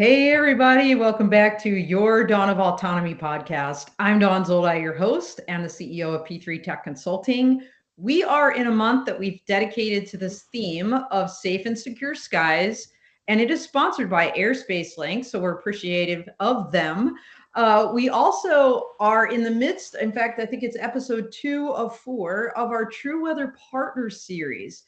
Hey, everybody. Welcome back to your Dawn of Autonomy podcast. I'm Dawn Zoldi, your host and the CEO of P3 Tech Consulting. We are in a month that we've dedicated to this theme of safe and secure skies, and it is sponsored by Airspace Link, so we're appreciative of them. We also are in the midst, in fact, I think it's episode 2 of 4 of our TruWeather Partner Series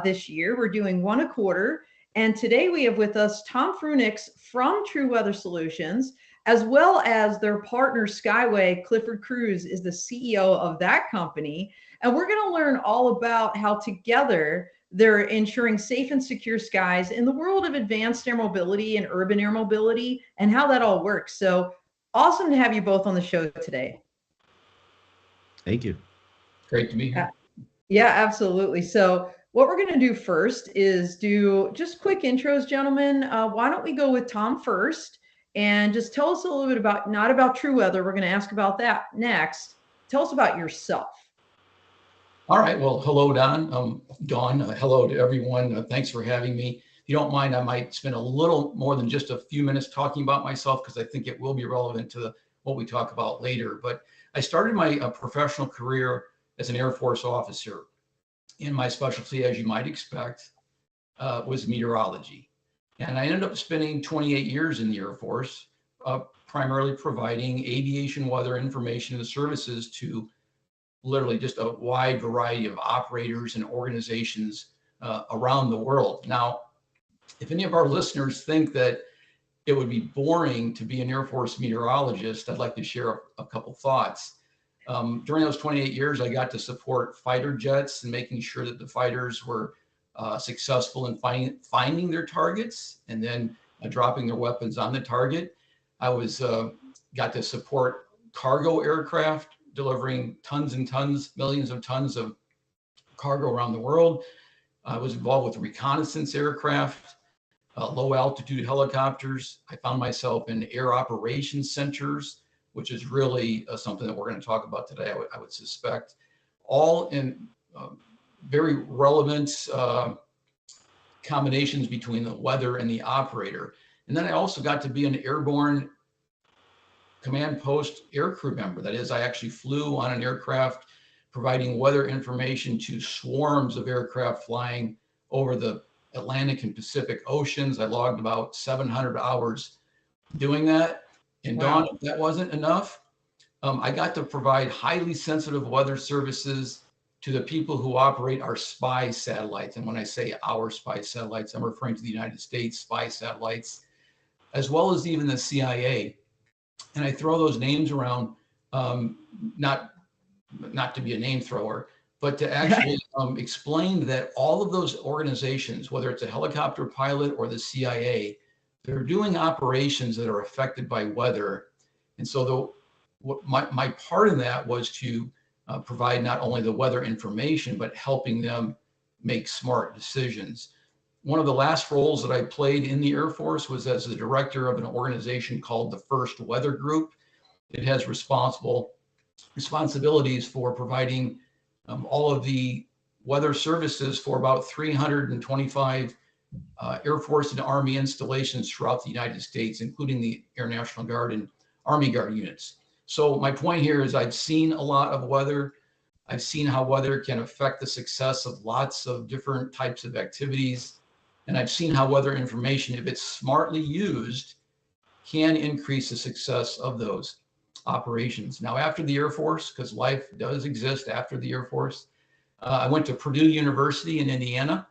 this year. We're doing one a quarter. And today we have with us Tom Frooninckx from TruWeather Solutions, as well as their partner Skyway. Clifford Cruz is the CEO of that company. And we're going to learn all about how together they're ensuring safe and secure skies in the world of advanced air mobility and urban air mobility and how that all works. So awesome to have you both on the show today. Thank you. Great to be here. Yeah, absolutely. So what we're going to do first is do just quick intros, gentlemen. Why don't we go with Tom first and just tell us a little bit about, not about TruWeather, we're going to ask about that next. Tell us about yourself. All right. Well, hello, Dawn. Hello to everyone. Thanks for having me. If you don't mind, I might spend a little more than just a few minutes talking about myself because I think it will be relevant to what we talk about later. But I started my professional career as an Air Force officer. And my specialty, as you might expect, was meteorology. And I ended up spending 28 years in the Air Force, primarily providing aviation weather information and services to literally just a wide variety of operators and organizations around the world. Now, if any of our listeners think that it would be boring to be an Air Force meteorologist, I'd like to share a couple thoughts. During those 28 years, I got to support fighter jets and making sure that the fighters were successful in finding their targets and then dropping their weapons on the target. I got to support cargo aircraft, delivering tons and tons, millions of tons of cargo around the world. I was involved with reconnaissance aircraft, low altitude helicopters. I found myself in air operations centers, which is really something that we're going to talk about today, I would suspect, all in very relevant combinations between the weather and the operator. And then I also got to be an airborne command post aircrew member. That is, I actually flew on an aircraft providing weather information to swarms of aircraft flying over the Atlantic and Pacific Oceans. I logged about 700 hours doing that. And Wow. Dawn, if that wasn't enough, I got to provide highly sensitive weather services to the people who operate our spy satellites. And when I say our spy satellites, I'm referring to the United States spy satellites, as well as even the CIA. And I throw those names around, not to be a name thrower, but to actually explain that all of those organizations, whether it's a helicopter pilot or the CIA, they're doing operations that are affected by weather. And so my part in that was to provide not only the weather information, but helping them make smart decisions. One of the last roles that I played in the Air Force was as the director of an organization called the First Weather Group. It has responsibilities for providing all of the weather services for about 325 Air Force and Army installations throughout the United States, including the Air National Guard and Army Guard units. So my point here is I've seen a lot of weather. I've seen how weather can affect the success of lots of different types of activities. And I've seen how weather information, if it's smartly used, can increase the success of those operations. Now, after the Air Force, because life does exist after the Air Force, I went to Purdue University in Indiana.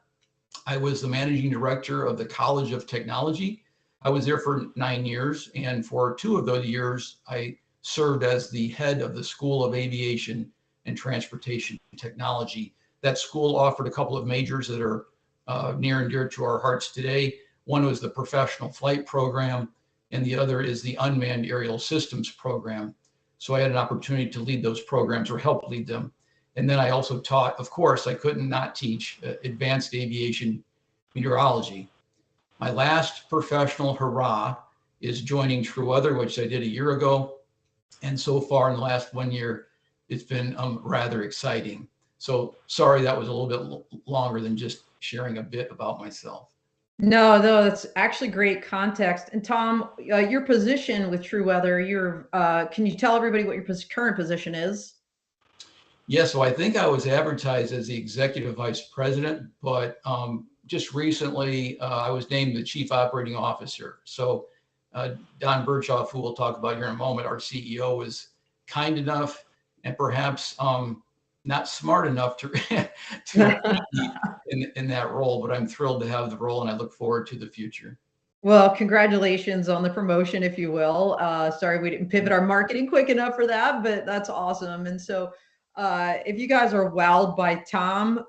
I was the managing director of the College of Technology. I was there for 9 years, and for 2 of those years, I served as the head of the School of Aviation and Transportation Technology. That school offered a couple of majors that are near and dear to our hearts today. One was the Professional Flight Program, and the other is the Unmanned Aerial Systems Program. So I had an opportunity to lead those programs or help lead them. And then I also taught, of course, I couldn't not teach advanced aviation meteorology. My last professional hurrah is joining TruWeather, which I did a year ago. And so far in the last 1 year, it's been rather exciting. So sorry, that was a little bit longer than just sharing a bit about myself. No, no, that's actually great context. And Tom, your position with TruWeather, can you tell everybody what your current position is? Yeah, so I think I was advertised as the executive vice president, but just recently I was named the chief operating officer. So Don Birchoff, who we'll talk about here in a moment, our CEO, was kind enough and perhaps not smart enough to to appoint me in that role. But I'm thrilled to have the role, and I look forward to the future. Well, congratulations on the promotion, if you will. Sorry we didn't pivot our marketing quick enough for that, but that's awesome. And so, if you guys are wowed by Tom,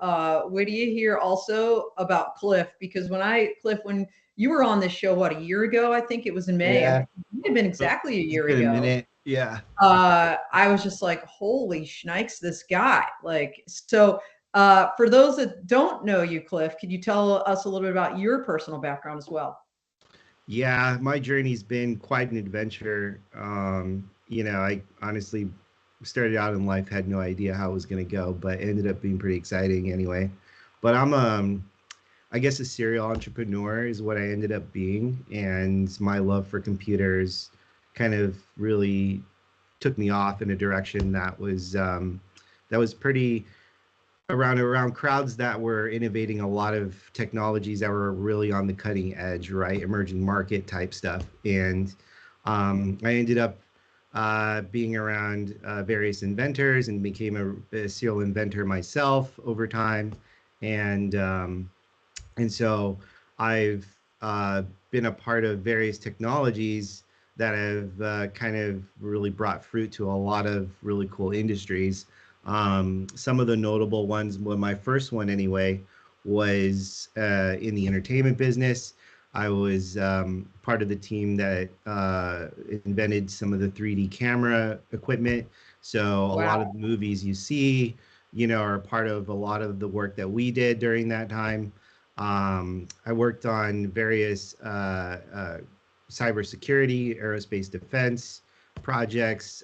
wait do you hear also about Cliff? Because Cliff, when you were on this show, what, a year ago? I think it was in May. Yeah, It might have been exactly a it's year been a ago. minute. Yeah. I was just like, holy shnikes, this guy. Like, so for those that don't know you, Cliff, could you tell us a little bit about your personal background as well? Yeah, my journey's been quite an adventure. I honestly started out in life, had no idea how it was going to go, but it ended up being pretty exciting anyway. But I guess a serial entrepreneur is what I ended up being, and my love for computers kind of really took me off in a direction that was pretty around crowds that were innovating a lot of technologies that were really on the cutting edge, right? Emerging market type stuff. And I ended up being around various inventors and became a serial inventor myself over time. And and so I've been a part of various technologies that have kind of really brought fruit to a lot of really cool industries. Some of the notable ones, well, my first one anyway, was in the entertainment business. I was part of the team that invented some of the 3D camera equipment. So a lot of the movies you see, are part of a lot of the work that we did during that time. I worked on various cybersecurity, aerospace defense projects,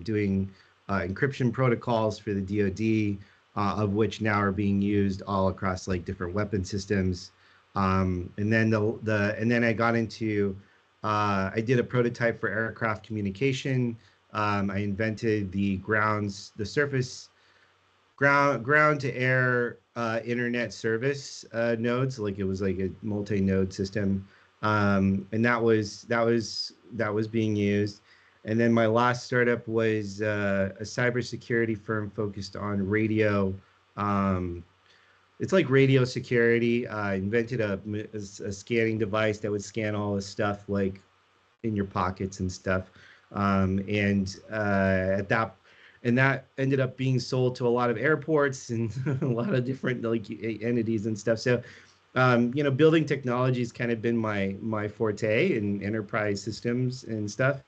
doing encryption protocols for the DoD, of which now are being used all across like different weapon systems. And then I got into I did a prototype for aircraft communication. I invented the surface ground to air internet service nodes. Like it was like a multi-node system, and that was being used. And then my last startup was a cybersecurity firm focused on radio. Um, it's like radio security. I invented a scanning device that would scan all this stuff like in your pockets and stuff. And at that and that ended up being sold to a lot of airports and a lot of different like entities and stuff. So, building technology has kind of been my forte in enterprise systems and stuff.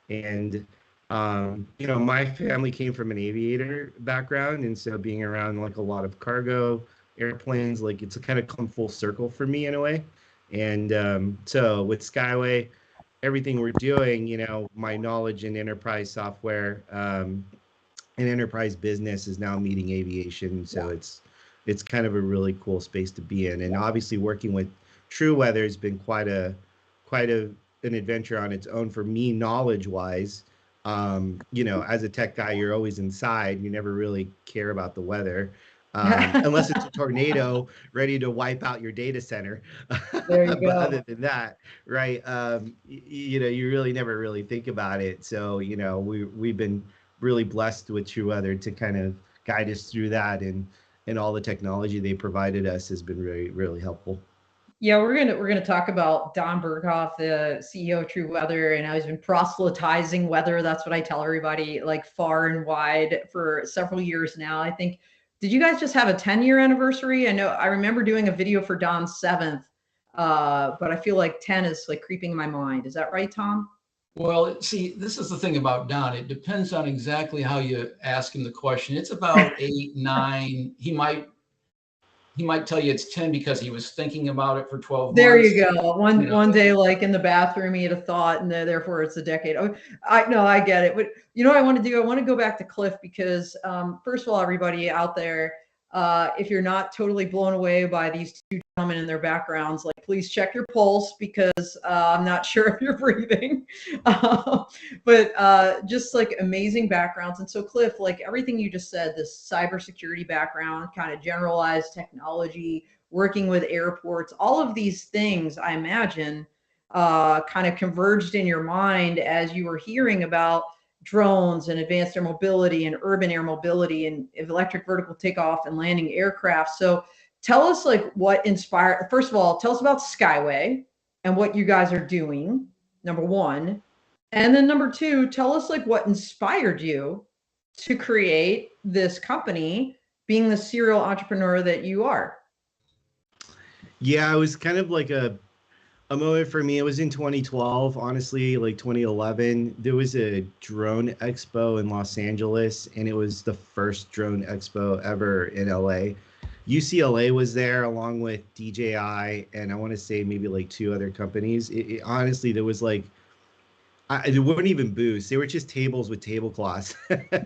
And my family came from an aviator background, and so being around like a lot of cargo airplanes, like it's a kind of come full circle for me in a way. And so with Skyway, everything we're doing, my knowledge in enterprise software and enterprise business is now meeting aviation. So it's kind of a really cool space to be in. And obviously working with TruWeather has been quite an adventure on its own for me knowledge wise. As a tech guy, you're always inside. You never really care about the weather. Unless it's a tornado ready to wipe out your data center. There you But go. other than that, right, you really never really think about it. So, we've been really blessed with TruWeather to kind of guide us through that, and all the technology they provided us has been really, really helpful. Yeah, we're gonna talk about Don Berghoff, the CEO of TruWeather, and how he's been proselytizing weather. That's what I tell everybody, like far and wide, for several years now. I think. Did you guys just have a 10-year anniversary? I remember doing a video for Don's 7th, but I feel like 10 is like creeping in my mind. Is that right, Tom? Well, see, this is the thing about Don. It depends on exactly how you ask him the question. It's about 8, 9. He might tell you it's 10 because he was thinking about it for 12 There months. you go. One day, like in the bathroom, he had a thought, and therefore it's a decade. Oh, I get it. But you know what I want to do? I want to go back to Cliff because, first of all, everybody out there, If you're not totally blown away by these two gentlemen and their backgrounds, like please check your pulse because I'm not sure if you're breathing. But just like amazing backgrounds. And so Cliff, like everything you just said, this cybersecurity background, kind of generalized technology, working with airports, all of these things, I imagine, kind of converged in your mind as you were hearing about drones and advanced air mobility and urban air mobility and electric vertical takeoff and landing aircraft. So tell us like what inspired, first of all, tell us about Skyway and what you guys are doing, number one. And then number two, tell us like what inspired you to create this company, being the serial entrepreneur that you are. Yeah, it was kind of like a moment for me. It was in 2012, honestly, like 2011. There was a drone expo in Los Angeles, and it was the first drone expo ever in LA. UCLA was there along with DJI, and I want to say maybe like two other companies. Honestly, there was like, there weren't even booths. They were just tables with tablecloths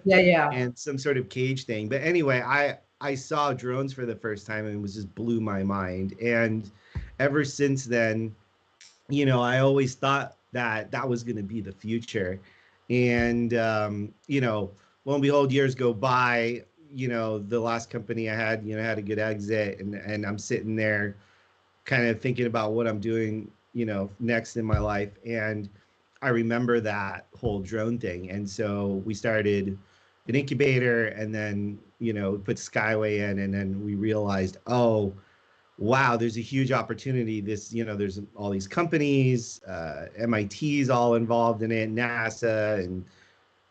Yeah. and some sort of cage thing. But anyway, I saw drones for the first time and it was just blew my mind. And ever since then, I always thought that that was going to be the future. And, lo and behold, years go by, the last company I had, had a good exit, and I'm sitting there kind of thinking about what I'm doing, next in my life. And I remember that whole drone thing. And so we started an incubator, and then, put Skyway in, and then we realized, oh, wow, there's a huge opportunity. There's all these companies, MIT's all involved in it, NASA,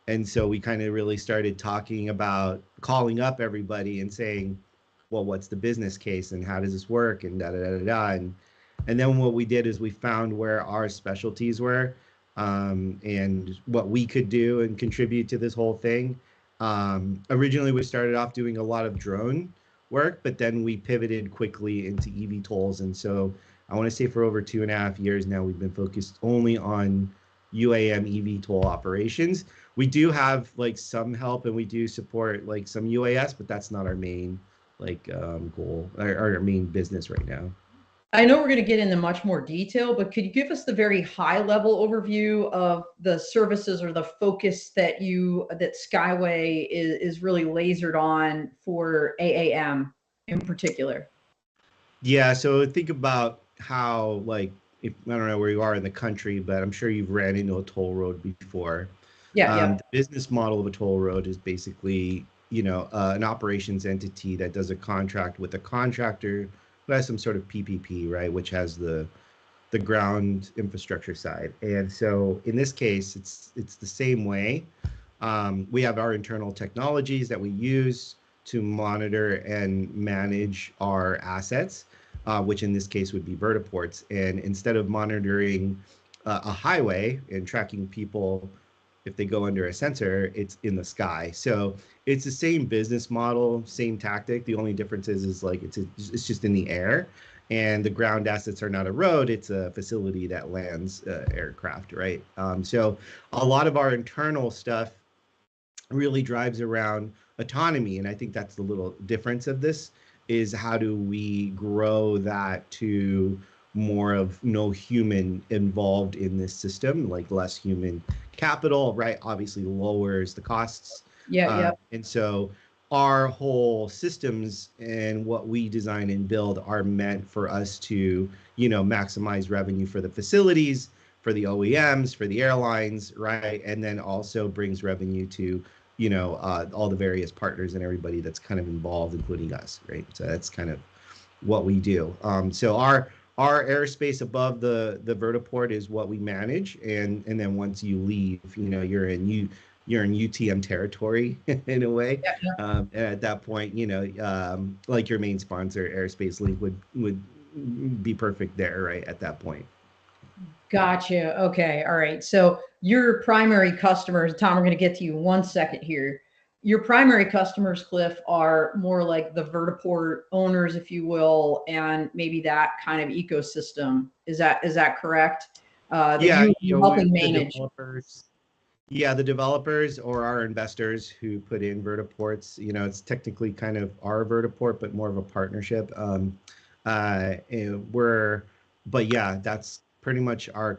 and so we kind of really started talking about calling up everybody and saying, well, what's the business case and how does this work and da da da da da. And then what we did is we found where our specialties were, and what we could do and contribute to this whole thing. Originally, we started off doing a lot of drone work, but then we pivoted quickly into eVTOLs. And so I want to say for over 2.5 years now, we've been focused only on UAM eVTOL operations. We do have like some help, and we do support like some UAS, but that's not our main goal, our main business right now. I know we're going to get into much more detail, but could you give us the very high level overview of the services or the focus that Skyway is really lasered on for AAM in particular? Yeah, so think about how, like, if I don't know where you are in the country, but I'm sure you've ran into a toll road before. Yeah. The business model of a toll road is basically, an operations entity that does a contract with a contractor who has some sort of PPP, right, which has the ground infrastructure side. And so in this case, it's the same way. We have our internal technologies that we use to monitor and manage our assets, which in this case would be vertiports. And instead of monitoring a highway and tracking people if they go under a sensor, it's in the sky. So it's the same business model, same tactic. The only difference is like it's just in the air, and the ground assets are not a road. It's a facility that lands aircraft, right? So a lot of our internal stuff really drives around autonomy, and I think that's the little difference of this is how do we grow that to more of no human involved in this system, like less human capital, right? Obviously lowers the costs. Yeah. And so our whole systems and what we design and build are meant for us to, maximize revenue for the facilities, for the OEMs, for the airlines, right? And then also brings revenue to, all the various partners and everybody that's kind of involved, including us, right? So that's kind of what we do. So our airspace above the vertiport is what we manage, and then once you leave, you're in UTM territory in a way. Yeah. And at that point, like your main sponsor, Airspace Link, would be perfect there, right at that point. Gotcha. Okay. All right. So your primary customers, Tom, we're going to get to you in 1 second here. Your primary customers, Cliff, are more like the vertiport owners, if you will, and maybe that kind of ecosystem. Is that correct? Yeah, You're helping the manage. developers. Yeah, the developers or our investors who put in vertiports, it's technically kind of our vertiport, but more of a partnership. And but yeah, that's pretty much our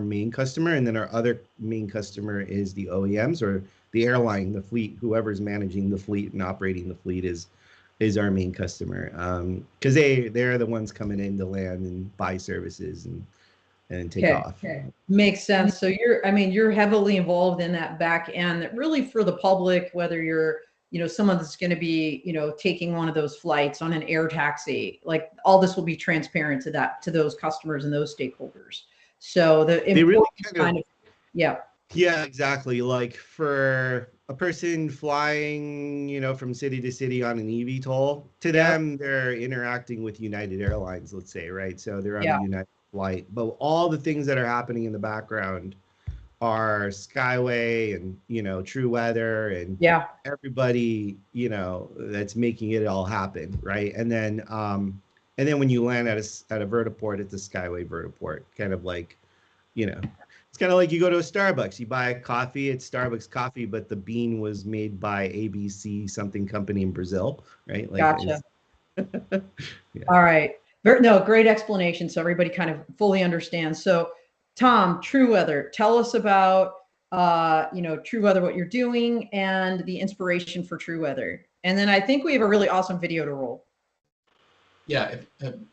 main customer, and then our other main customer is the OEMs or the airline, the fleet, whoever's managing the fleet and operating the fleet is our main customer. Because they're the ones coming in to land and buy services and take Okay. off. Makes sense. So you're heavily involved in that back end that really for the public, whether you're, someone that's going to be, taking one of those flights on an air taxi, like all this will be transparent to those customers and those stakeholders. So They really kind of, yeah. yeah, exactly. Like for a person flying, from city to city on an eVTOL, to them, they're interacting with United Airlines, let's say, right? So they're on a United flight, but all the things that are happening in the background are Skyway and, TruWeather and everybody, that's making it all happen, right? And then when you land at a vertiport, it's a Skyway vertiport, kind of like, it's kind of like you go to a Starbucks, you buy a coffee, it's Starbucks coffee, but the bean was made by ABC something company in Brazil, right? Like, Gotcha. Yeah. All right. No, great explanation. So everybody kind of fully understands. So Tom, TruWeather, tell us about, TruWeather, what you're doing and the inspiration for TruWeather. And then I think we have a really awesome video to roll. Yeah,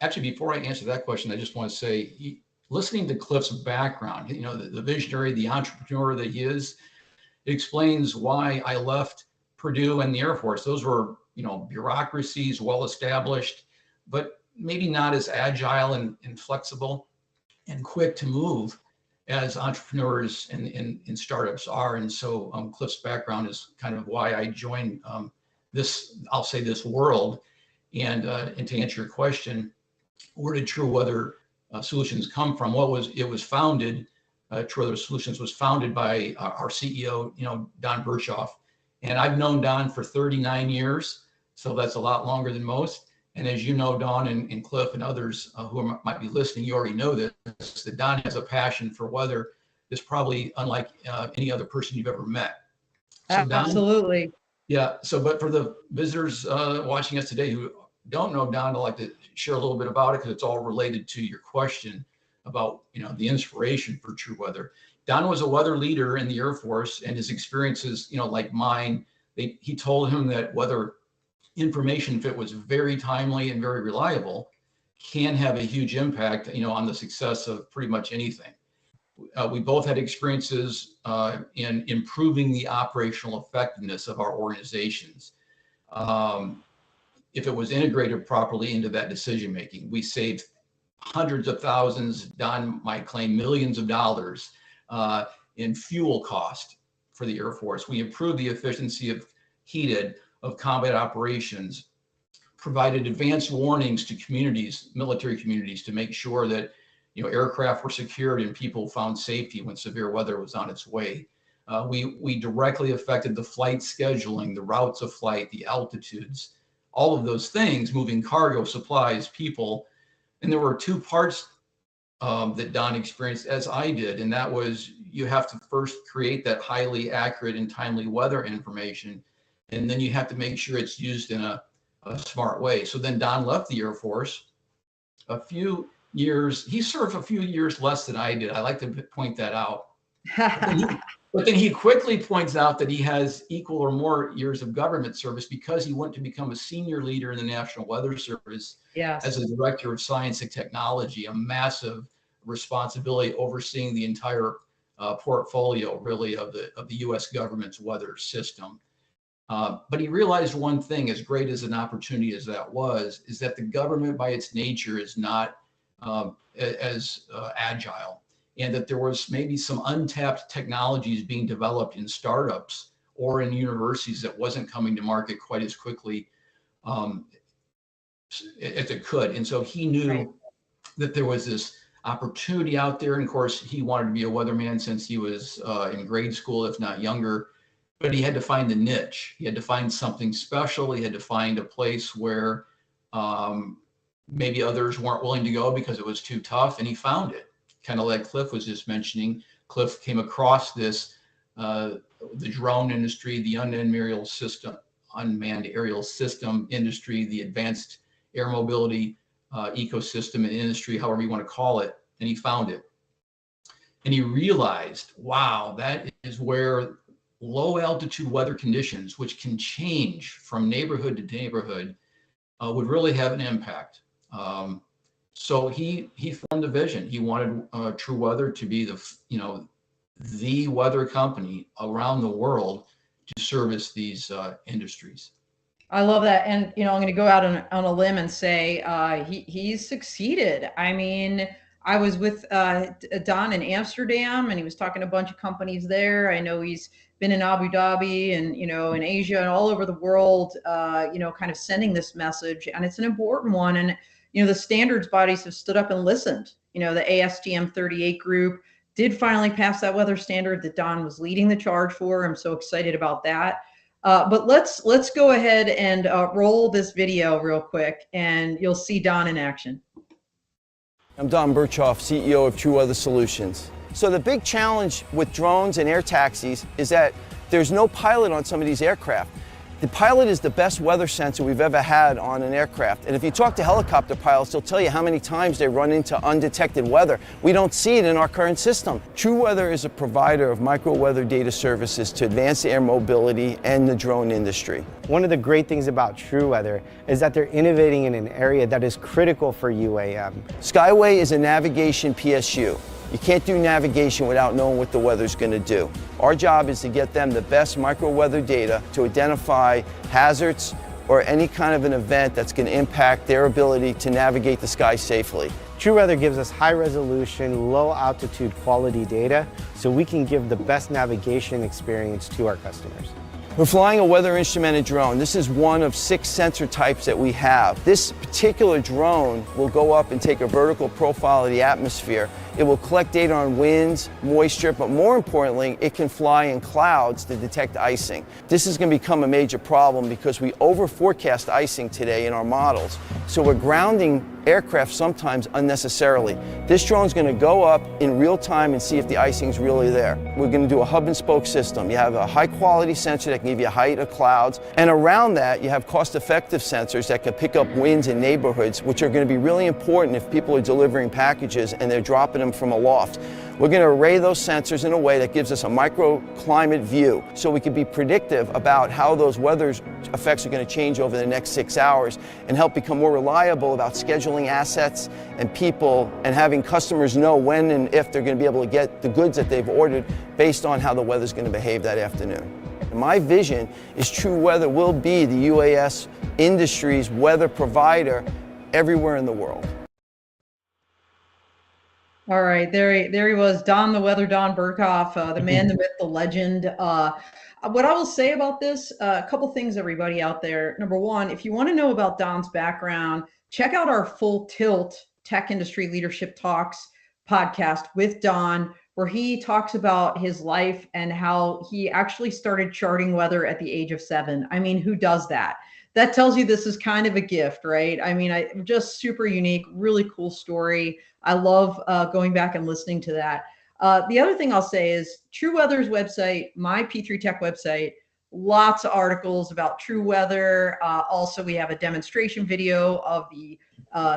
actually, before I answer that question, I just want to say, listening to Cliff's background, the visionary, the entrepreneur that he is, it explains why I left Purdue and the Air Force. Those were, bureaucracies, well-established, but maybe not as agile and flexible and quick to move as entrepreneurs and startups are. And so Cliff's background is kind of why I joined I'll say this world. And to answer your question, where did TruWeather Solutions come from? It was founded, TruWeather Solutions was founded by our CEO, Don Berchoff. And I've known Don for 39 years. So that's a lot longer than most. And as you know, Don and Cliff and others who might be listening, you already know this, that Don has a passion for weather that's probably unlike any other person you've ever met. So Don, absolutely. Yeah. So, but for the visitors watching us today who don't know Don, I'd like to share a little bit about it because it's all related to your question about, the inspiration for TruWeather. Don was a weather leader in the Air Force, and his experiences, like mine, he told him that weather information, if it was very timely and very reliable, can have a huge impact, on the success of pretty much anything. We both had experiences in improving the operational effectiveness of our organizations. If it was integrated properly into that decision making, we saved hundreds of thousands, Don might claim millions of dollars in fuel cost for the Air Force. We improved the efficiency of combat operations, provided advanced warnings to communities, military communities, to make sure that aircraft were secured and people found safety when severe weather was on its way. We directly affected the flight scheduling, the routes of flight, the altitudes, all of those things, moving cargo, supplies, people. And there were two parts that Don experienced, as I did, and that was you have to first create that highly accurate and timely weather information, and then you have to make sure it's used in a smart way. So then Don left the Air Force. He served a few years less than I did. I like to point that out. But then he quickly points out that he has equal or more years of government service because he went to become a senior leader in the National Weather Service as a director of science and technology, a massive responsibility overseeing the entire portfolio, really, of the U.S. government's weather system. But he realized one thing, as great as an opportunity as that was, is that the government by its nature is not as agile, and that there was maybe some untapped technologies being developed in startups or in universities that wasn't coming to market quite as quickly as it could. And so he knew that there was this opportunity out there. And of course, he wanted to be a weatherman since he was in grade school, if not younger. But he had to find the niche. He had to find something special. He had to find a place where maybe others weren't willing to go because it was too tough. And he found it. Kind of like Cliff was just mentioning. Cliff came across this the drone industry, the unmanned aerial system industry, the advanced air mobility ecosystem and industry, however you want to call it, and he found it. And he realized, wow, that is where low altitude weather conditions, which can change from neighborhood to neighborhood, would really have an impact. So he formed a vision. He wanted TruWeather to be the weather company around the world to service these industries. I love that. And, I'm going to go out on a limb and say he's succeeded. I mean, I was with Don in Amsterdam, and he was talking to a bunch of companies there. I know he's been in Abu Dhabi and, in Asia and all over the world, kind of sending this message. And it's an important one. And, the standards bodies have stood up and listened. The ASTM 38 group did finally pass that weather standard that Don was leading the charge for. I'm so excited about that. But let's go ahead and roll this video real quick, and you'll see Don in action. I'm Don Burchoff, CEO of TruWeather Solutions. So the big challenge with drones and air taxis is that there's no pilot on some of these aircraft. The pilot is the best weather sensor we've ever had on an aircraft. And if you talk to helicopter pilots, they'll tell you how many times they run into undetected weather. We don't see it in our current system. TruWeather is a provider of micro-weather data services to advanced air mobility and the drone industry. One of the great things about TruWeather is that they're innovating in an area that is critical for UAM. Skyway is a navigation PSU. You can't do navigation without knowing what the weather's going to do. Our job is to get them the best micro-weather data to identify hazards or any kind of an event that's going to impact their ability to navigate the sky safely. TruWeather gives us high-resolution, low-altitude quality data so we can give the best navigation experience to our customers. We're flying a weather instrumented drone. This is one of 6 sensor types that we have. This particular drone will go up and take a vertical profile of the atmosphere. It will collect data on winds, moisture, but more importantly, it can fly in clouds to detect icing. This is going to become a major problem because we over forecast icing today in our models. So we're grounding aircraft sometimes unnecessarily. This drone is going to go up in real time and see if the icing is really there. We're going to do a hub and spoke system. You have a high quality sensor that can give you a height of clouds, and around that you have cost effective sensors that can pick up winds in neighborhoods, which are going to be really important if people are delivering packages and they're dropping them from aloft. We're going to array those sensors in a way that gives us a microclimate view so we can be predictive about how those weather effects are going to change over the next 6 hours and help become more reliable about scheduling assets and people and having customers know when and if they're going to be able to get the goods that they've ordered based on how the weather's going to behave that afternoon. And my vision is TruWeather will be the UAS industry's weather provider everywhere in the world. All right, there he was, Don the Weather, Don Burchoff, the man, the myth, the legend. What I will say about this, a couple things, everybody out there. Number one, if you want to know about Don's background, check out our Full Tilt Tech Industry Leadership Talks podcast with Don, where he talks about his life and how he actually started charting weather at the age of 7. I mean, who does that? That tells you this is kind of a gift, right? I mean, just super unique, really cool story. I love going back and listening to that. The other thing I'll say is TruWeather's website, my P3 Tech website, lots of articles about TruWeather. Also, we have a demonstration video of the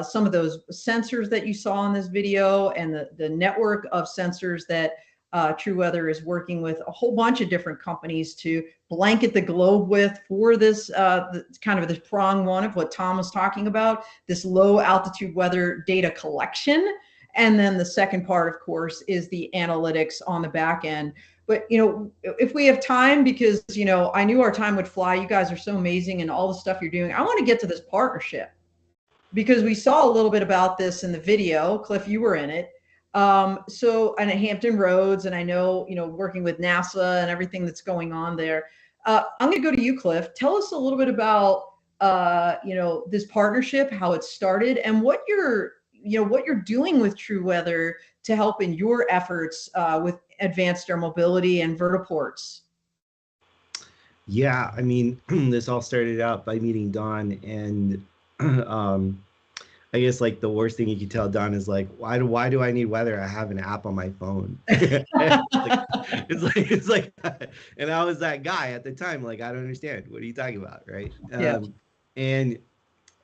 some of those sensors that you saw in this video and the network of sensors that TruWeather is working with a whole bunch of different companies to blanket the globe with for this kind of this prong one of what Tom was talking about, this low altitude weather data collection. And then the second part, of course, is the analytics on the back end. But, if we have time, because, I knew our time would fly. You guys are so amazing and all the stuff you're doing. I want to get to this partnership because we saw a little bit about this in the video. Cliff, you were in it. And at Hampton Roads, and I know, working with NASA and everything that's going on there. I'm going to go to you, Cliff. Tell us a little bit about, this partnership, how it started, and what you're doing with TruWeather to help in your efforts with advanced air mobility and vertiports. Yeah, I mean, this all started out by meeting Don, and I guess like the worst thing you can tell Don is like, why do I need weather? I have an app on my phone. It's like, and I was that guy at the time. Like, I don't understand. What are you talking about, right? Yeah. And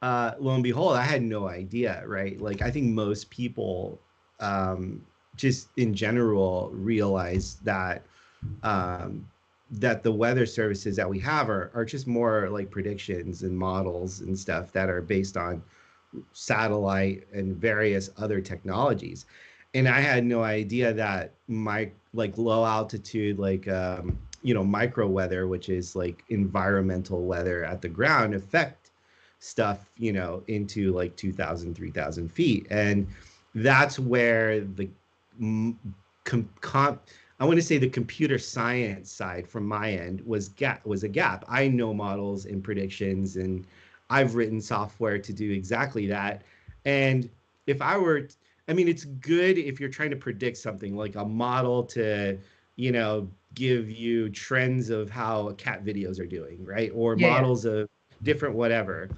lo and behold, I had no idea, right? Like, I think most people, just in general, realize that that the weather services that we have are just more like predictions and models and stuff that are based on satellite and various other technologies. And I had no idea that my like low altitude, like micro weather, which is like environmental weather at the ground, affect stuff, into like 2,000, 3,000 feet. And that's where the I want to say the computer science side from my end was a gap. I know models and predictions, and I've written software to do exactly that. And if I were, I mean, it's good if you're trying to predict something like a model to, give you trends of how cat videos are doing, right? Or Yeah. models of different whatever.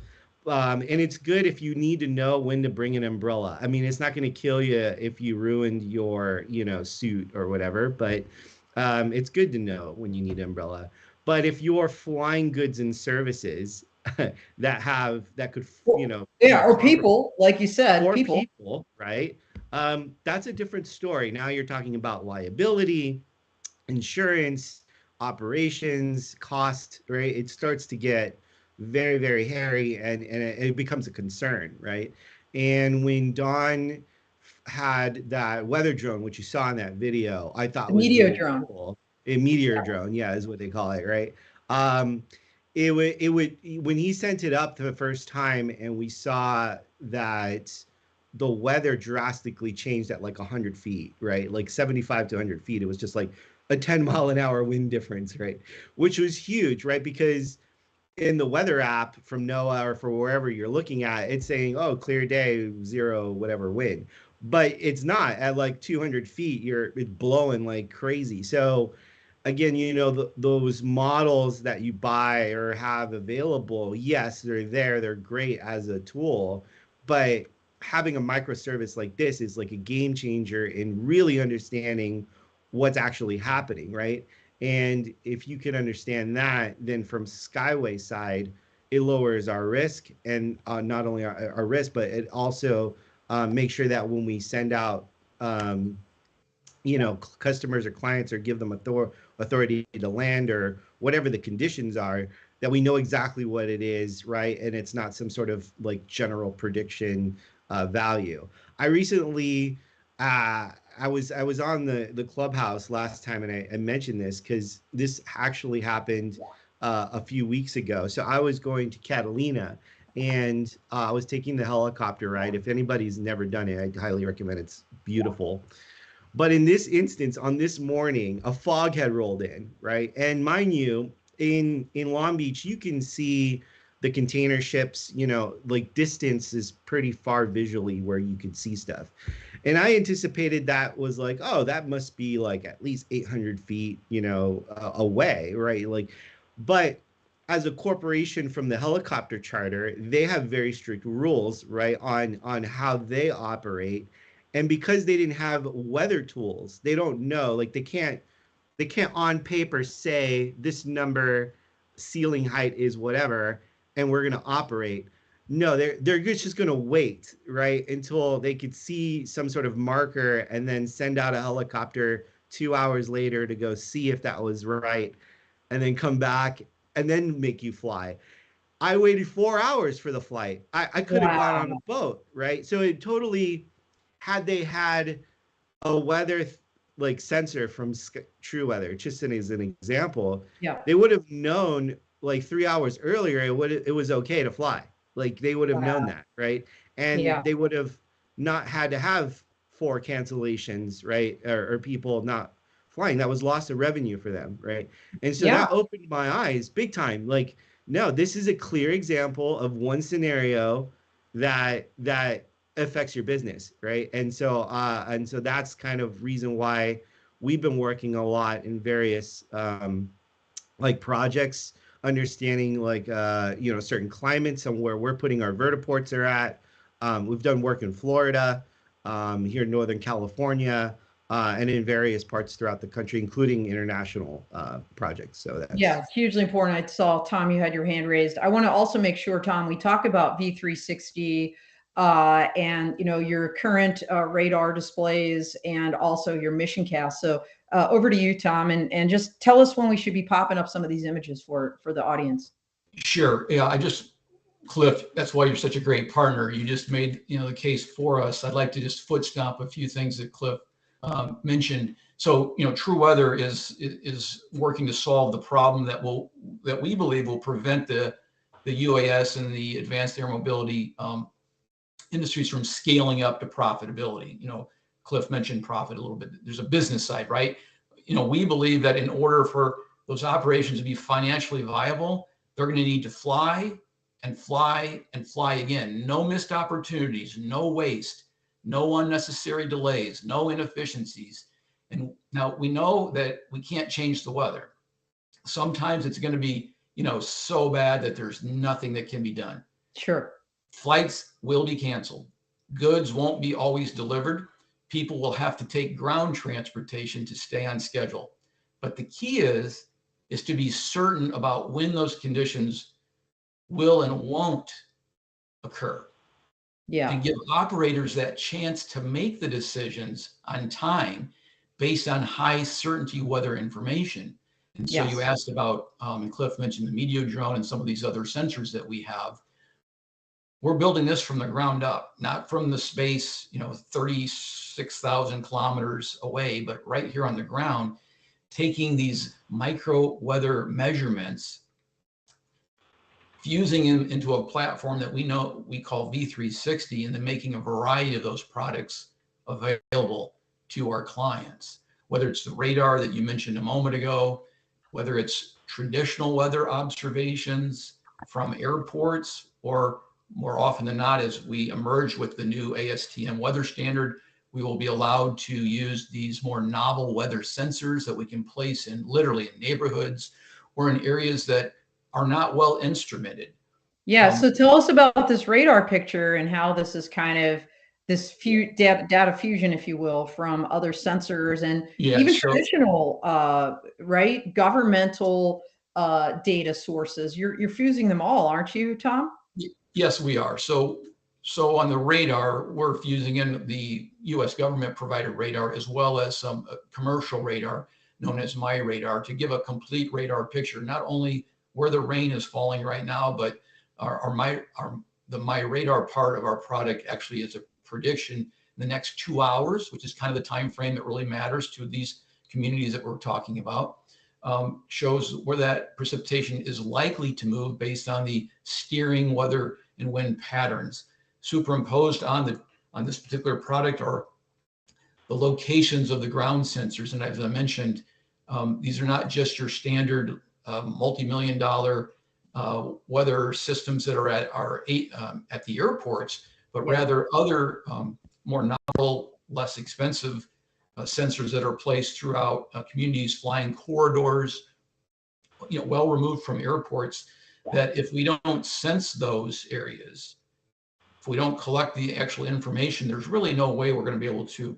And it's good if you need to know when to bring an umbrella. I mean, it's not going to kill you if you ruined your, suit or whatever, but it's good to know when you need an umbrella. But if you're flying goods and services that could, Yeah, or people, like you said, or people, right? That's a different story. Now you're talking about liability, insurance, operations, cost, right? It starts to get very, very hairy, and it becomes a concern, right? And when Dawn had that weather drone, which you saw in that video, I thought the was meteor really drone. cool. A meteor drone, yeah, is what they call it, right? Um, it would when he sent it up the first time, and we saw that the weather drastically changed at like 100 feet, right? Like 75 to 100 feet. It was just like a 10-mile-an-hour wind difference, right? Which was huge, right? Because in the weather app from NOAA or for wherever you're looking at, it's saying, oh, clear day, zero, whatever wind. But it's not at like 200 feet. It's blowing like crazy. So again, those models that you buy or have available, yes, they're there. They're great as a tool, but having a microservice like this is like a game changer in really understanding what's actually happening, right? And if you can understand that, then from Skyway side, it lowers our risk, and not only our risk, but it also makes sure that when we send out customers or clients, or give them authority to land or whatever the conditions are, that we know exactly what it is, right? And it's not some sort of like general prediction value. I recently, I was on the Clubhouse last time, and I mentioned this because this actually happened a few weeks ago. So I was going to Catalina, and I was taking the helicopter ride. If anybody's never done it, I highly recommend it. It's beautiful. But in this instance, on this morning, a fog had rolled in, right? And mind you, in Long Beach, you can see the container ships, like distance is pretty far visually where you can see stuff. And I anticipated that was like, oh, that must be like at least 800 feet, away, right? Like, but as a corporation from the helicopter charter, they have very strict rules, right, on how they operate. And because they didn't have weather tools, they don't know, like they can't on paper say this number ceiling height is whatever, and we're going to operate. No, they're just going to wait, right, until they could see some sort of marker, and then send out a helicopter 2 hours later to go see if that was right, and then come back and then make you fly. I waited 4 hours for the flight. I could have gone on a Wow. boat, right? So it totally, had they had a weather like sensor from TruWeather, just as an example, Yeah. they would have known like 3 hours earlier it was okay to fly. Like they would have known that, right? And Yeah. they would have not had to have 4 cancellations, right? Or people not flying. That was loss of revenue for them, right? And so Yeah. that opened my eyes big time. Like, no, this is a clear example of one scenario that affects your business, right? And so that's kind of reason why we've been working a lot in various like projects, understanding like certain climates and where we're putting our vertiports are at, We've done work in Florida, here in Northern California, and in various parts throughout the country, including international projects. So that's Yeah, hugely important. I saw, Tom, you had your hand raised. I want to also make sure, Tom, we talk about V360 and your current radar displays and also your mission cast. So over to you, Tom, and just tell us when we should be popping up some of these images for the audience. Sure. Yeah, Cliff, that's why you're such a great partner. You just made the case for us. I'd like to just foot stomp a few things that Cliff mentioned. So TruWeather is working to solve the problem that we believe will prevent the UAS and the advanced air mobility industries from scaling up to profitability. Cliff mentioned profit a little bit. There's a business side, right? We believe that in order for those operations to be financially viable, they're going to need to fly and fly and fly again. No missed opportunities, no waste, no unnecessary delays, no inefficiencies. And now we know that we can't change the weather. Sometimes it's going to be, so bad that there's nothing that can be done. Sure. Flights will be canceled. Goods won't be always delivered. People will have to take ground transportation to stay on schedule. But the key is to be certain about when those conditions will and won't occur. Yeah. And give operators that chance to make the decisions on time based on high certainty weather information. And so you asked about, and Cliff mentioned the Meteor drone and some of these other sensors that we have. We're building this from the ground up, not from the space, 36,000 kilometers away, but right here on the ground, taking these micro weather measurements, fusing them into a platform that we call V360, and then making a variety of those products available to our clients, whether it's the radar that you mentioned a moment ago, whether it's traditional weather observations from airports, or more often than not, as we emerge with the new ASTM weather standard, we will be allowed to use these more novel weather sensors that we can place in literally in neighborhoods or in areas that are not well instrumented. Yeah. So tell us about this radar picture and how this is kind of this data fusion, if you will, from other sensors and even traditional, right, governmental data sources. You're fusing them all, aren't you, Tom? Yes, we are. So on the radar, we're fusing in the U.S. government provided radar as well as some commercial radar known as My Radar to give a complete radar picture, not only where the rain is falling right now, but the My Radar part of our product actually is a prediction in the next 2 hours, which is kind of the time frame that really matters to these communities that we're talking about. Shows where that precipitation is likely to move based on the steering weather and wind patterns. Superimposed on this particular product are the locations of the ground sensors. And as I mentioned, these are not just your standard multi-million-dollar weather systems that are at the airports, but rather other more novel, less expensive sensors that are placed throughout communities, flying corridors, well removed from airports, that if we don't sense those areas, if we don't collect the actual information, there's really no way we're going to be able to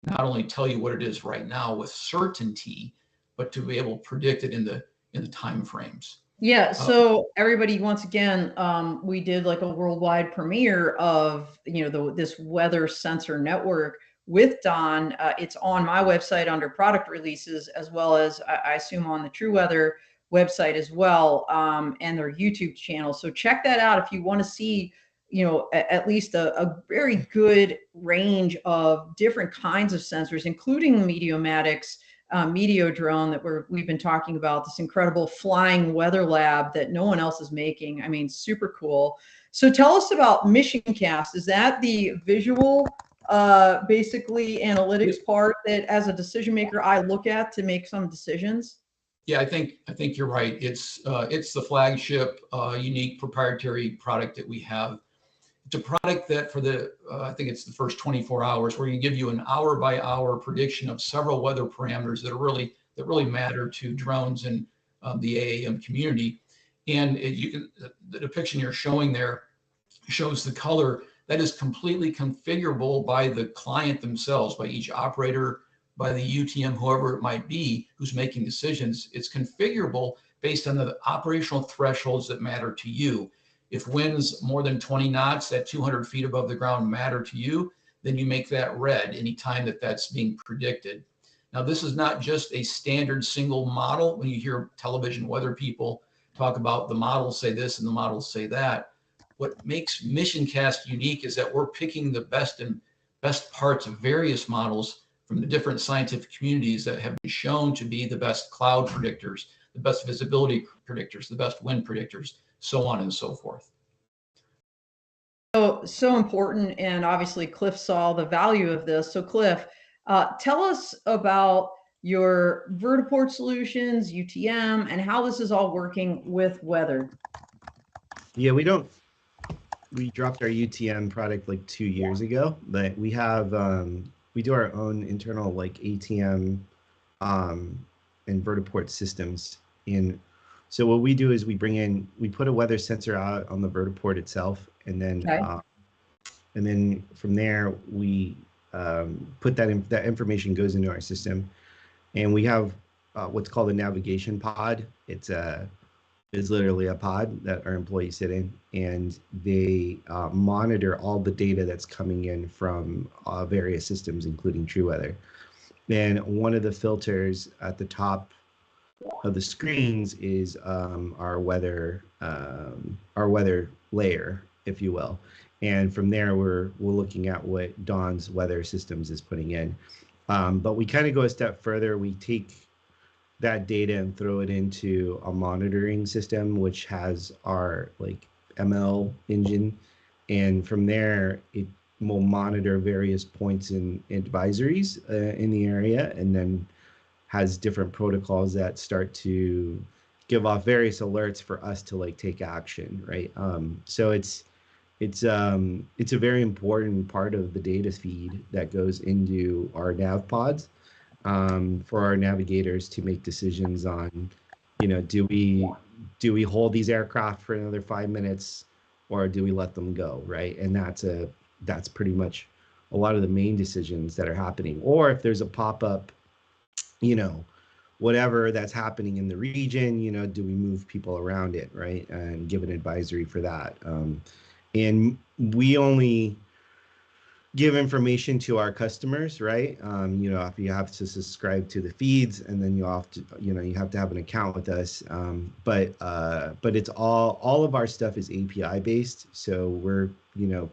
not only tell you what it is right now with certainty, but to be able to predict it in the time frames. Yeah. So everybody, once again, we did like a worldwide premiere of, this weather sensor network with Don. It's on my website under product releases, as well as I assume on the TruWeather website as well, and their YouTube channel. So check that out if you want to see, at least a very good range of different kinds of sensors, including Meteomatics Meteor drone that we've been talking about, this incredible flying weather lab that no one else is making. I mean, super cool. So tell us about Mission Cast. Is that the visual, basically analytics part that as a decision maker I look at to make some decisions? Yeah, I think you're right. It's the flagship, unique proprietary product that we have. It's a product that for I think it's the first 24 hours, where you give you an hour by hour prediction of several weather parameters that really matter to drones and the AAM community. And the depiction you're showing there shows the color that is completely configurable by the client themselves, by each operator, by the UTM, whoever it might be who's making decisions. It's configurable based on the operational thresholds that matter to you. If winds more than 20 knots at 200 feet above the ground matter to you, then you make that red anytime that that's being predicted. Now, this is not just a standard single model. When you hear television weather people talk about the models say this and the models say that, what makes MissionCast unique is that we're picking the best parts of various models from the different scientific communities that have been shown to be the best cloud predictors, the best visibility predictors, the best wind predictors, so on and so forth. So important, and obviously Cliff saw the value of this. So Cliff, tell us about your vertiport solutions, UTM, and how this is all working with weather. Yeah, we dropped our UTM product like 2 years ago, but we have we do our own internal like ATM and vertiport systems. So what we do is we put a weather sensor out on the vertiport itself, and then from there we put that information goes into our system, and we have what's called a navigation pod. It's literally a pod that our employees sit in, and they monitor all the data that's coming in from various systems, including TruWeather. And one of the filters at the top of the screens is our weather layer, if you will. And from there, we're looking at what Dawn's weather systems is putting in. But we kind of go a step further. We take that data and throw it into a monitoring system, which has our like ML engine. And from there, it will monitor various points and advisories in the area, and then has different protocols that start to give off various alerts for us to like take action, right? So it's a very important part of the data feed that goes into our nav pods for our navigators to make decisions on, do we hold these aircraft for another 5 minutes, or do we let them go, right? And that's pretty much a lot of the main decisions that are happening. Or if there's a pop-up, whatever that's happening in the region, do we move people around it, right? And give an advisory for that. And we only give information to our customers, right? If you have to subscribe to the feeds, and then you have to have an account with us. But it's all of our stuff is API based. So we're,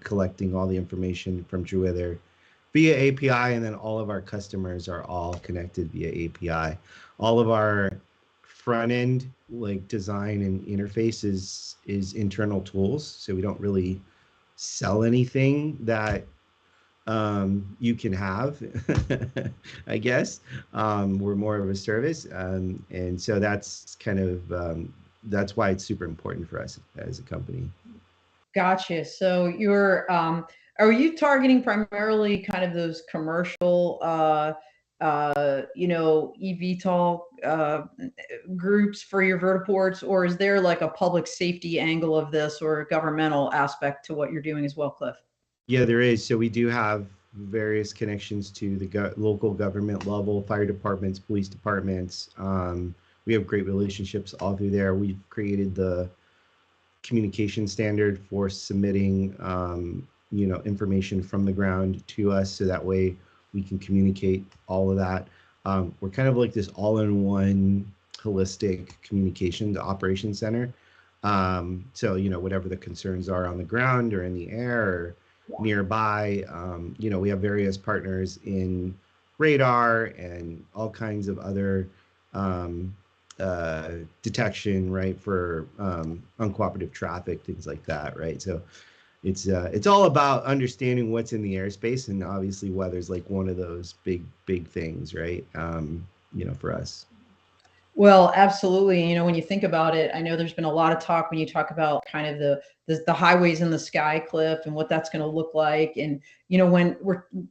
collecting all the information from TruWeather via API, and then all of our customers are all connected via API. All of our front end like design and interfaces is internal tools. So we don't really sell anything that you can have, I guess. We're more of a service. And so that's kind of, that's why it's super important for us as a company. Gotcha. So are you targeting primarily kind of those commercial, eVTOL groups for your vertiports, or is there like a public safety angle of this, or a governmental aspect to what you're doing as well, Cliff? Yeah, there is. So we do have various connections to the local government level, fire departments, police departments. We have great relationships all through there. We've created the communication standard for submitting, information from the ground to us, so that way we can communicate all of that. We're kind of like this all-in-one holistic communications operations center. So, whatever the concerns are on the ground or in the air or nearby, we have various partners in radar and all kinds of other detection, right, for uncooperative traffic, things like that, right? So it's all about understanding what's in the airspace, and obviously weather's like one of those big things, right? For us. Well, absolutely. When you think about it, I know there's been a lot of talk when you talk about kind of the highways in the sky, Cliff, and what that's going to look like. And, when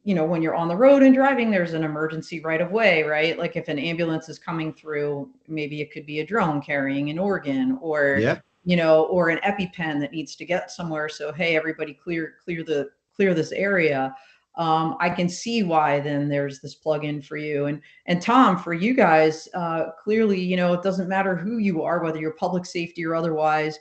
you're on the road and driving, there's an emergency right of way, right? Like if an ambulance is coming through, maybe it could be a drone carrying an organ, or, or an EpiPen that needs to get somewhere. So, hey, everybody clear the clear this area, I can see why then there's this plugin for you. And Tom, for you guys, clearly, you know, it doesn't matter who you are, whether you're public safety or otherwise,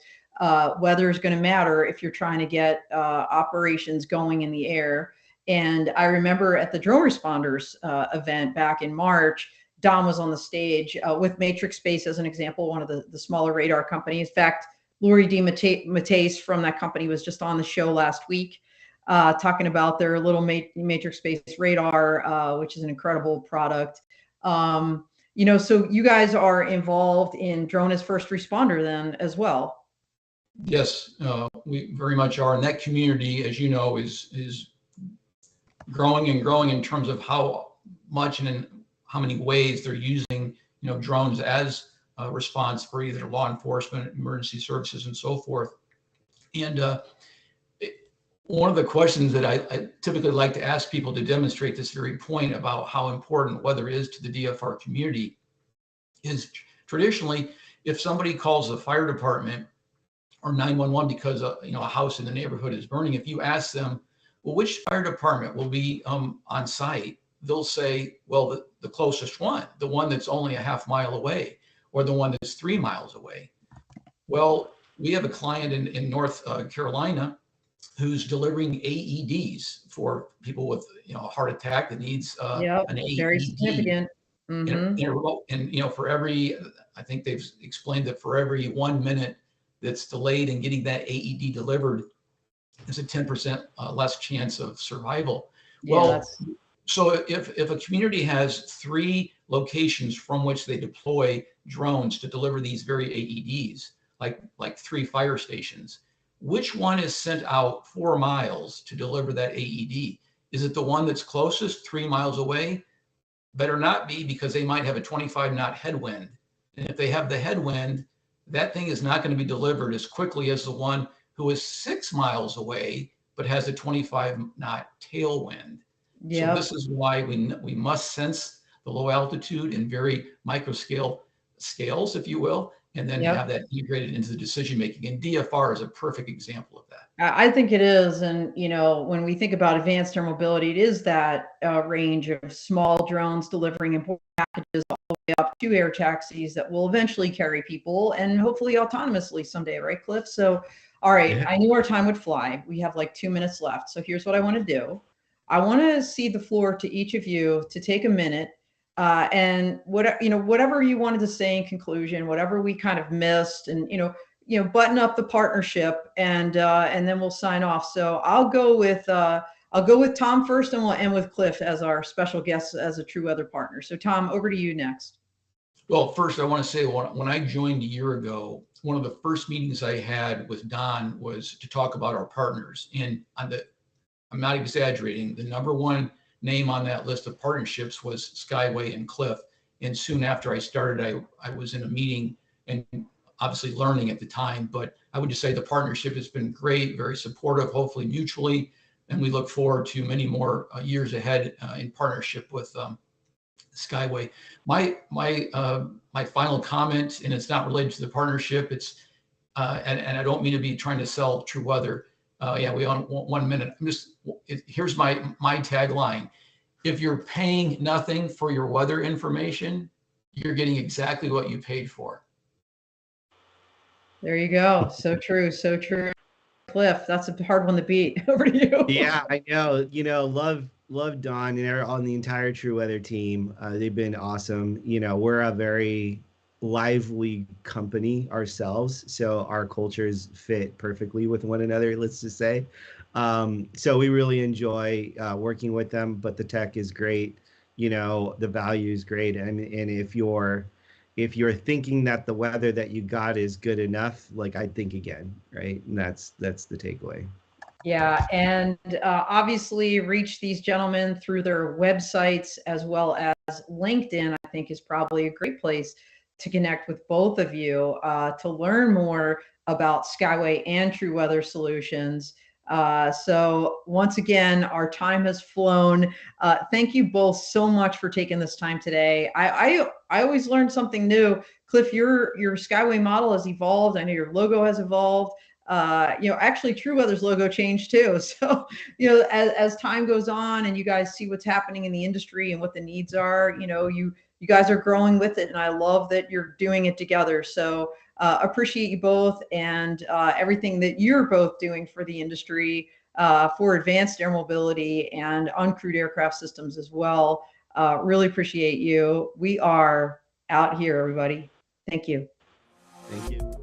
weather is going to matter if you're trying to get operations going in the air. And I remember at the drone responders event back in March, Don was on the stage with Matrix Space as an example, one of the smaller radar companies. In fact, Lori D. Mateus from that company was just on the show last week, talking about their little Matrix Space radar, which is an incredible product. You know, so you guys are involved in Drone as First Responder then as well. Yes, we very much are. And that community, as you know, is growing and growing in terms of how much and in how many ways they're using, you know, drones as a response for either law enforcement, emergency services, and so forth. And one of the questions that I typically like to ask people to demonstrate this very point about how important weather is to the DFR community is traditionally, if somebody calls the fire department or 911 because you know, a house in the neighborhood is burning, if you ask them, well, which fire department will be on site, they'll say, well, the closest one, the one that's only a half mile away, or the one that's 3 miles away. Well, we have a client in North Carolina who's delivering AEDs for people with, you know, a heart attack that needs an AED. Very significant. In a remote, and you know, for every, I think they've explained that for every 1 minute that's delayed in getting that AED delivered, there's a 10% less chance of survival. Yeah, well, so if a community has 3 locations from which they deploy drones to deliver these very AEDs, like 3 fire stations, which one is sent out 4 miles to deliver that AED? Is it the one that's closest 3 miles away? Better not be, because they might have a 25-knot headwind. And if they have the headwind, that thing is not going to be delivered as quickly as the one who is 6 miles away, but has a 25-knot tailwind. So this is why we must sense the low altitude in very micro scales, if you will, and then have that integrated into the decision making. And DFR is a perfect example of that. I think it is. And, you know, when we think about advanced air mobility, it is that range of small drones delivering important packages all the way up to air taxis that will eventually carry people and hopefully autonomously someday, right, Cliff? So, all right, I knew our time would fly. We have like 2 minutes left. So here's what I want to do. I want to cede the floor to each of you to take a minute and whatever you wanted to say in conclusion, whatever we kind of missed, and button up the partnership, and then we'll sign off. So I'll go with Tom first, and we'll end with Cliff as our special guest as a TruWeather partner. So Tom, over to you next. Well, first I want to say, when I joined a year ago, one of the first meetings I had with Don was to talk about our partners. And I'm not exaggerating, the number one name on that list of partnerships was Skyway and Cliff. And soon after I started, I was in a meeting and obviously learning at the time, but I would just say the partnership has been great, very supportive, hopefully mutually. And we look forward to many more years ahead in partnership with Skyway. My final comment, and it's not related to the partnership, it's and I don't mean to be trying to sell TruWeather. We own 1 minute. Here's my tagline. If you're paying nothing for your weather information, you're getting exactly what you paid for. There you go. So true. So true. Cliff, that's a hard one to beat. Over to you. Yeah, I know. Love Don and on the entire TruWeather team. They've been awesome. We're a very lively company ourselves, so our cultures fit perfectly with one another, let's just say. So we really enjoy working with them, but the tech is great, the value is great, and if you're thinking that the weather that you got is good enough, I'd think again, right? And that's the takeaway. Yeah, and obviously reach these gentlemen through their websites, as well as LinkedIn. I think is probably a great place to connect with both of you to learn more about Skyway and TruWeather Solutions. So once again, our time has flown. Thank you both so much for taking this time today. I always learn something new. Cliff, your Skyway model has evolved. I know your logo has evolved. Actually TruWeather's logo changed too. So, as time goes on and you guys see what's happening in the industry and what the needs are, you guys are growing with it, and I love that you're doing it together. So appreciate you both and everything that you're both doing for the industry, for advanced air mobility and uncrewed aircraft systems as well. Really appreciate you. We are out here, everybody. Thank you. Thank you.